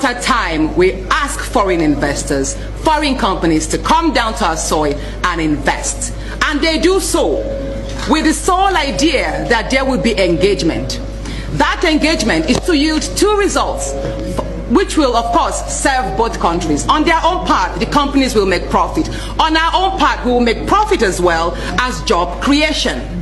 At a time, we ask foreign investors, foreign companies to come down to our soil and invest. And they do so with the sole idea that there will be engagement. That engagement is to yield two results, which will, of course, serve both countries. On their own part, the companies will make profit. On our own part, we will make profit as well as job creation.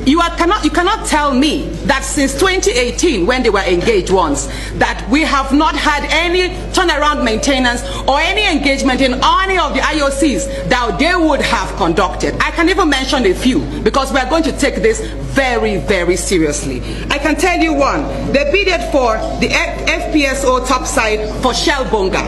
You cannot tell me that since 2018, when they were engaged once, that we have not had any turnaround maintenance or any engagement in any of the IOCs that they would have conducted. I can even mention a few because we are going to take this very, very seriously. I can tell you one. They bidded for the FPSO topside for Shell Bonga.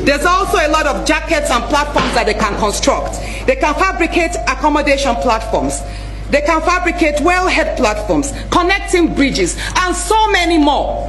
There's also a lot of jackets and platforms that they can construct. They can fabricate accommodation platforms. They can fabricate wellhead platforms, connecting bridges, and so many more.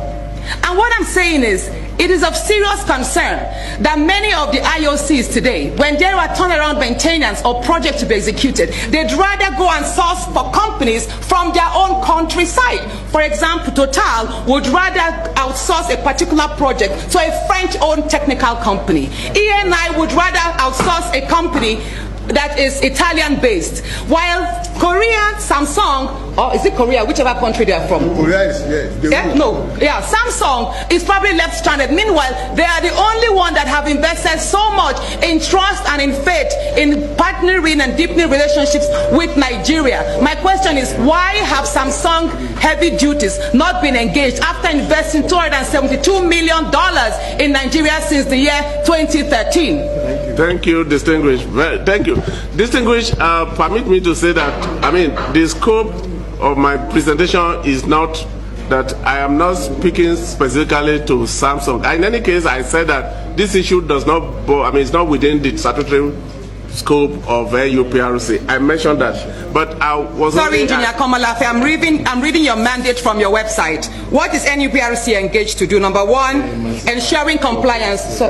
And what I'm saying is, it is of serious concern that many of the IOCs today, when there are turnaround maintenance or projects to be executed, they'd rather go and source for companies from their own countryside. For example, Total would rather outsource a particular project to a French-owned technical company. ENI would rather outsource a company that is Italian-based, while Korea, Samsung, or is it Korea, whichever country they are from? Korea is, Samsung is probably left stranded. Meanwhile, they are the only one that have invested so much in trust and in faith, in partnering and deepening relationships with Nigeria. My question is, why have Samsung heavy duties not been engaged after investing $272 million in Nigeria since the year 2013? Thank you, distinguished. Thank you. Distinguished, permit me to say that, the scope of my presentation is not that I am not speaking specifically to Samsung. In any case, I said that this issue does not, it's not within the statutory scope of UPRC. I mentioned that, but I was sorry, Engineer Komalafe. I'm reading your mandate from your website. What is NUPRC engaged to do? Number one, ensuring compliance.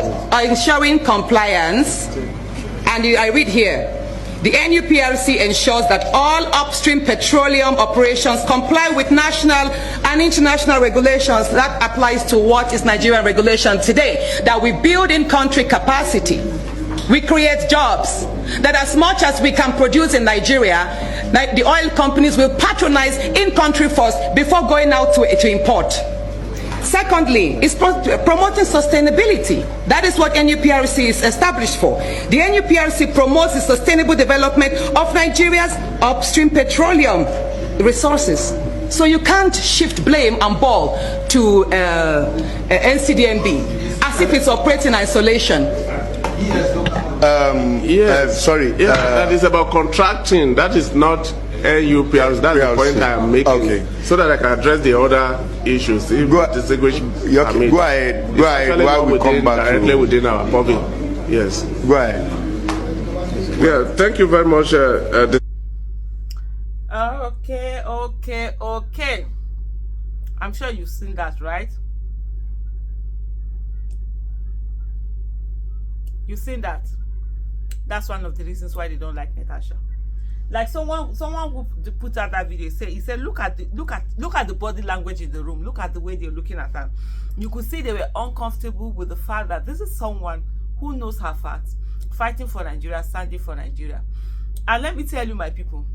And I read here. The NUPRC ensures that all upstream petroleum operations comply with national and international regulations. That applies to what is Nigerian regulation today, that we build in-country capacity. We create jobs, that as much as we can produce in Nigeria, the oil companies will patronize in-country first before going out to import. Secondly, it's promoting sustainability. That is what NUPRC is established for. The NUPRC promotes the sustainable development of Nigeria's upstream petroleum resources. So you can't shift blame and ball to NCDMB as if it's operating in isolation. Sorry. That is about contracting. That is not NUPRC. That's the point I am making. Okay. So that I can address the other issues. Go ahead. While we come back directly within our purview. Yes. Go ahead. Yeah. Thank you very much. Okay. I'm sure you've seen that, right? You've seen that. That's one of the reasons why they don't like Natasha. Like someone who put out that video he said look at the body language in the room. Look at the way they're looking at her. You could see they were uncomfortable with the fact that this is someone who knows her facts, fighting for Nigeria, standing for Nigeria. And let me tell you, my people,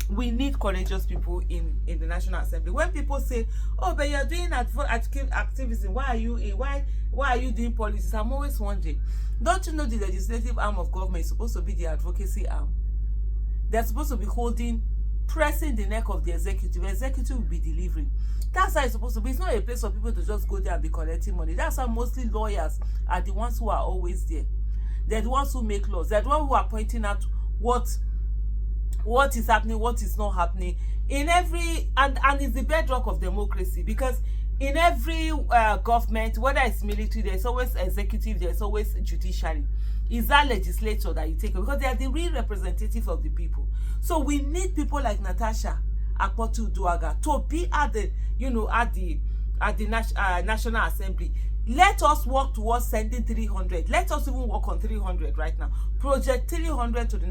we need courageous people in the National Assembly. When people say, oh, but you're doing activism, why are you doing politics? I'm always wondering, don't you know the legislative arm of government is supposed to be the advocacy arm? They're supposed to be pressing the neck of the executive. The executive will be delivering. That's how it's supposed to be. It's not a place for people to just go there and be collecting money. That's why mostly lawyers are the ones who are always there. They're the ones who make laws. They're the ones who are pointing out what is happening, what is not happening in every and it's the bedrock of democracy, because in every government, whether it's military, there's always executive, there's always judiciary. Is that legislature that you take, because they are the real representatives of the people. So we need people like Natasha Akpotu Duaga to be at the National Assembly, let us work towards sending 300. Let us even work on 300 right now. Project 300 to the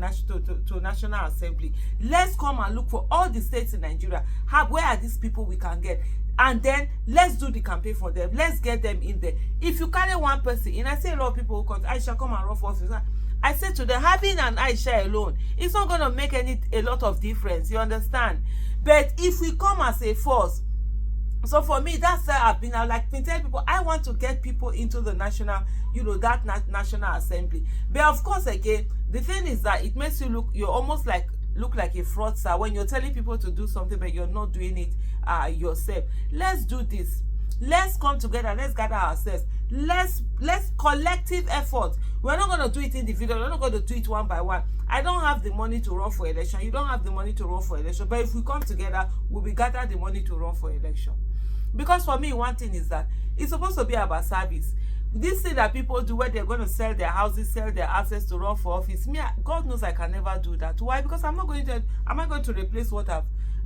National Assembly. Let's come and look for all the states in Nigeria. Where are these people we can get? And then let's do the campaign for them. Let's get them in there. If you carry one person in, I say a lot of people who come, Aisha, come and run for office. I said to them, having an Aisha alone, it's not going to make a lot of difference. You understand? But if we come as a force, so for me, that's I've been telling people, I want to get people into the national, that National Assembly. But of course, again, the thing is that it makes you look like a fraudster when you're telling people to do something, but you're not doing it yourself. Let's do this. Let's come together. Let's gather ourselves. Let's collective effort. We're not going to do it individually. We're not going to do it one by one. I don't have the money to run for election. You don't have the money to run for election. But if we come together, we'll gather the money to run for election. Because for me, one thing is that it's supposed to be about service. This thing that people do where they're going to sell their houses, sell their assets to run for office, me, God knows I can never do that. Why? Because am I going to replace what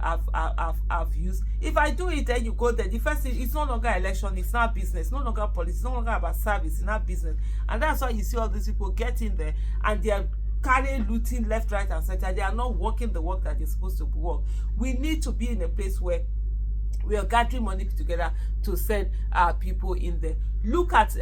I've used? If I do it, then you go there. The first thing, it's no longer election, it's not business, no longer politics, it's no longer about service, it's not business. And that's why you see all these people get in there and they are carrying, looting left, right, and center. They are not working the work that they're supposed to work. We need to be in a place where we are gathering money together to send people in there. Look at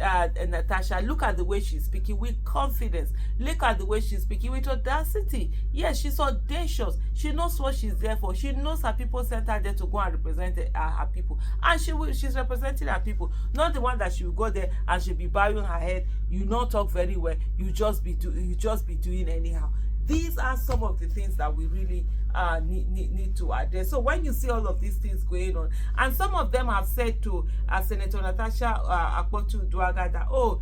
Natasha. Look at the way she's speaking with confidence. Look at the way she's speaking with audacity. Yes, she's audacious. She knows what she's there for. She knows her people sent her there to go and represent her people. And she's representing her people. Not the one that she will go there and she'll be bowing her head. You not talk very well. You just be doing anyhow. These are some of the things that we really need to address. So when you see all of these things going on, and some of them have said to Senator Natasha Akpotu-Uduaghan that, oh,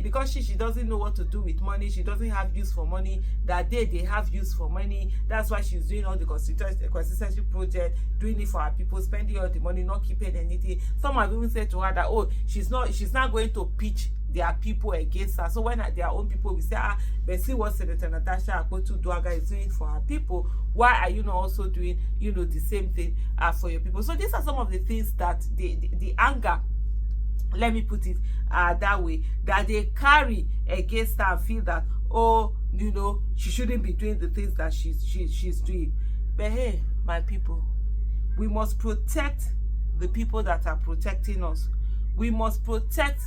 because she doesn't know what to do with money, she doesn't have use for money, that they have use for money, that's why she's doing all the consistency project, doing it for her people, spending all the money, not keeping anything. Some have even said to her that, oh, she's not going to pitch their people against her. So when their own people will say, but see what Senator Natasha Akpotu-Uduaghan is doing for her people, why are you not also doing, the same thing for your people? So these are some of the things that the anger, let me put it that way, that they carry against her and feel that, oh, she shouldn't be doing the things that she's doing. But hey, my people, we must protect the people that are protecting us. We must protect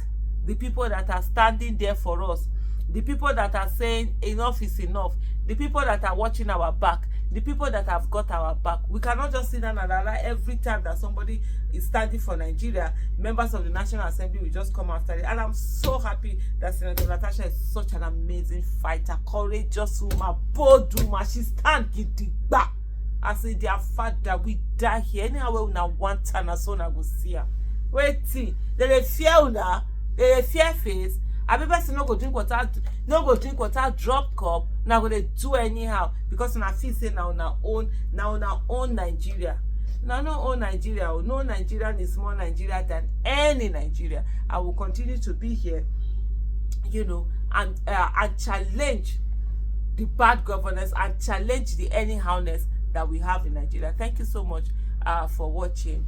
the people that are standing there for us, the people that are saying enough is enough, the people that are watching our back, the people that have got our back. We cannot just sit down and allow every time that somebody is standing for Nigeria, members of the National Assembly will just come after it. And I'm so happy that Senator Natasha is such an amazing fighter, courageous woman, bold woman. She stands gidigba. I say, their father, we die here. Anyhow, we una want and so na go see her. Wait, they fear una. They fear face. I be person no go drink water, drop cup. Now go they do anyhow because na feel say now na own Nigeria. Now no own Nigeria. No Nigerian is more Nigeria than any Nigeria. I will continue to be here, and challenge the bad governance and challenge the anyhowness that we have in Nigeria. Thank you so much for watching.